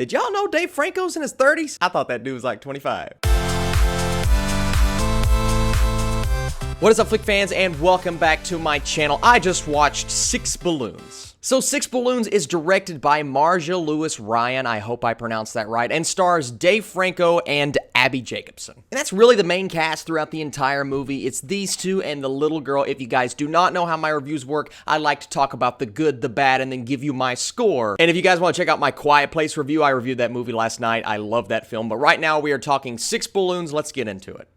Did y'all know Dave Franco's in his 30s? I thought that dude was like 25. What is up, Flick fans, and welcome back to my channel. I just watched Six Balloons. So Six Balloons is directed by Marja Lewis Ryan, I hope I pronounced that right, and stars Dave Franco and Abbi Jacobson. And that's really the main cast throughout the entire movie. It's these two and the little girl. If you guys do not know how my reviews work, I like to talk about the good, the bad, and then give you my score. And if you guys want to check out my Quiet Place review, I reviewed that movie last night. I love that film. But right now we are talking Six Balloons. Let's get into it.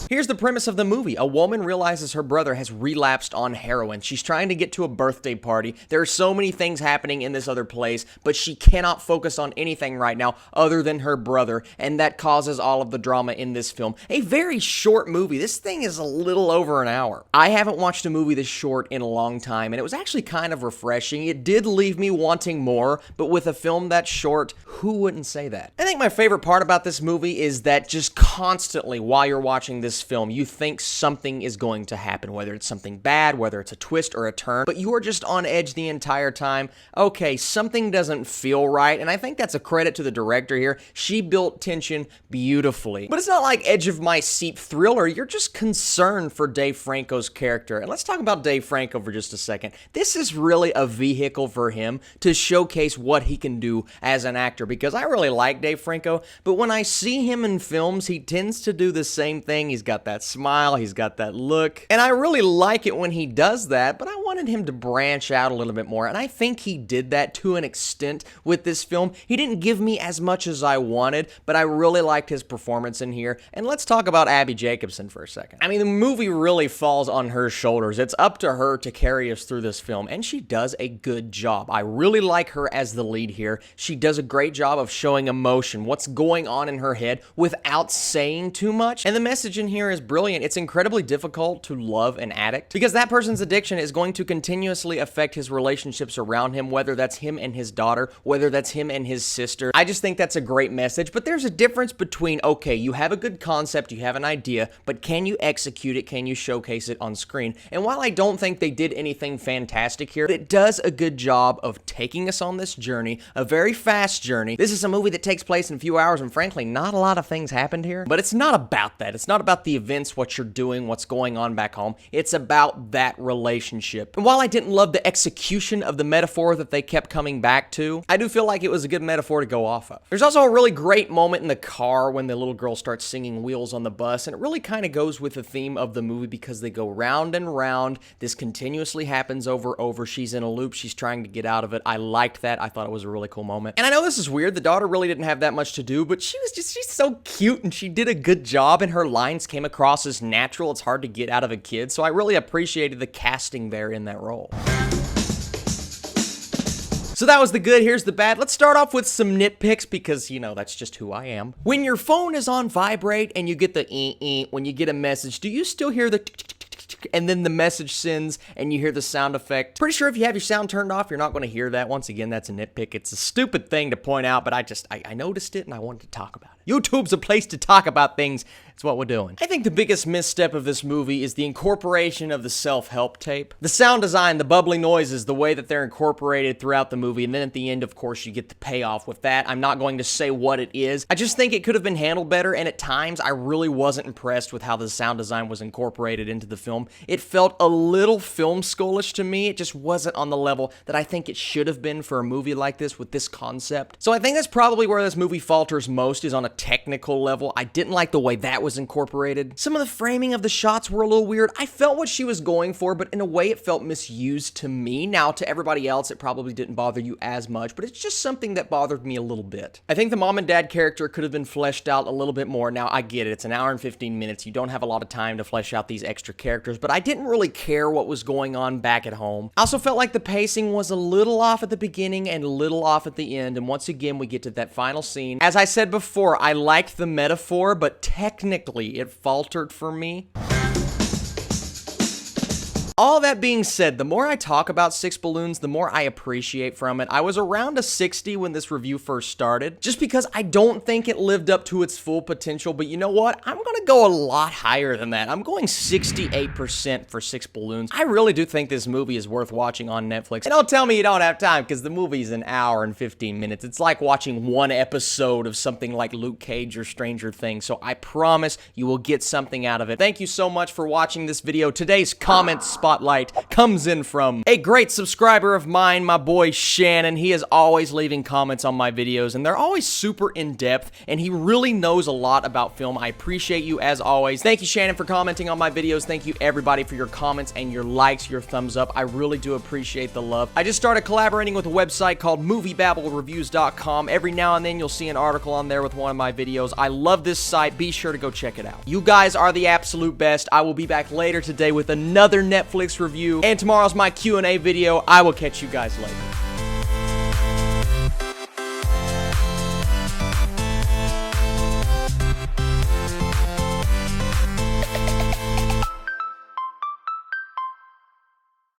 Here's the premise of the movie. A woman realizes her brother has relapsed on heroin. She's trying to get to a birthday party. There are so many things happening in this other place, but she cannot focus on anything right now other than her brother, and that causes all of the drama in this film. A very short movie. This thing is a little over an hour. I haven't watched a movie this short in a long time, and it was actually kind of refreshing. It did leave me wanting more, but with a film that short, who wouldn't say that? I think my favorite part about this movie is that just constantly while you're watching this film, you think something is going to happen, whether it's something bad, whether it's a twist or a turn, but you are just on edge the entire time. Okay, something doesn't feel right, and I think that's a credit to the director here. She built tension beautifully. But it's not like edge of my seat thriller. You're just concerned for Dave Franco's character. And let's talk about Dave Franco for just a second. This is really a vehicle for him to showcase what he can do as an actor, because I really like Dave Franco, but when I see him in films, he tends to do the same thing. He's got that smile, he's got that look, and I really like it when he does that, but I wanted him to branch out a little bit more, and I think he did that to an extent with this film. He didn't give me as much as I wanted, but I really liked his performance in here. And let's talk about Abbi Jacobson for a second. I mean, the movie really falls on her shoulders. It's up to her to carry us through this film, and she does a good job. I really like her as the lead here. She does a great job of showing emotion, what's going on in her head, without saying too much, and the message in here is brilliant. It's incredibly difficult to love an addict because that person's addiction is going to continuously affect his relationships around him, whether that's him and his daughter, whether that's him and his sister. I just think that's a great message, but there's a difference between, okay, you have a good concept, you have an idea, but can you execute it? Can you showcase it on screen? And while I don't think they did anything fantastic here, it does a good job of taking us on this journey, a very fast journey. This is a movie that takes place in a few hours, and frankly, not a lot of things happened here, but it's not about that. It's not about the events, what you're doing, what's going on back home. It's about that relationship. And while I didn't love the execution of the metaphor that they kept coming back to, I do feel like it was a good metaphor to go off of. There's also a really great moment in the car when the little girl starts singing Wheels on the Bus, and it really kind of goes with the theme of the movie because they go round and round. This continuously happens over and over. She's in a loop. She's trying to get out of it. I liked that. I thought it was a really cool moment. And I know this is weird. The daughter really didn't have that much to do, but she's so cute, and she did a good job, and her lines came across as natural. It's hard to get out of a kid, so I really appreciated the casting there in that role. So that was the good, here's the bad. Let's start off with some nitpicks because, you know, that's just who I am. When your phone is on vibrate and you get the when you get a message, do you still hear the and then the message sends and you hear the sound effect? Pretty sure if you have your sound turned off, you're not going to hear that. Once again, that's a nitpick. It's a stupid thing to point out, but I noticed it and I wanted to talk about it. YouTube's a place to talk about things. It's what we're doing. I think the biggest misstep of this movie is the incorporation of the self-help tape. The sound design, the bubbly noises, the way that they're incorporated throughout the movie, and then at the end, of course, you get the payoff with that. I'm not going to say what it is. I just think it could have been handled better, and at times, I really wasn't impressed with how the sound design was incorporated into the film. It felt a little film schoolish to me. It just wasn't on the level that I think it should have been for a movie like this with this concept. So I think that's probably where this movie falters most, is on a technical level. I didn't like the way that was incorporated. Some of the framing of the shots were a little weird. I felt what she was going for, but in a way it felt misused to me. Now, to everybody else, it probably didn't bother you as much, but it's just something that bothered me a little bit. I think the mom and dad character could have been fleshed out a little bit more. Now, I get it. It's an hour and 15 minutes. You don't have a lot of time to flesh out these extra characters, but I didn't really care what was going on back at home. I also felt like the pacing was a little off at the beginning and a little off at the end, and once again, we get to that final scene. As I said before, I liked the metaphor, but technically, it faltered for me. All that being said, the more I talk about Six Balloons, the more I appreciate from it. I was around a 60 when this review first started, just because I don't think it lived up to its full potential, but you know what? I'm gonna go a lot higher than that. I'm going 68% for Six Balloons. I really do think this movie is worth watching on Netflix. And don't tell me you don't have time, because the movie's an hour and 15 minutes. It's like watching one episode of something like Luke Cage or Stranger Things, so I promise you will get something out of it. Thank you so much for watching this video. Today's comment spotlight comes in from a great subscriber of mine, my boy Shannon. He is always leaving comments on my videos, and they're always super in-depth, and he really knows a lot about film. I appreciate you as always. Thank you, Shannon, for commenting on my videos. Thank you, everybody, for your comments and your likes, your thumbs up. I really do appreciate the love. I just started collaborating with a website called MovieBabbleReviews.com. Every now and then, you'll see an article on there with one of my videos. I love this site. Be sure to go check it out. You guys are the absolute best. I will be back later today with another Netflix review, and tomorrow's my Q&A video. I will catch you guys later.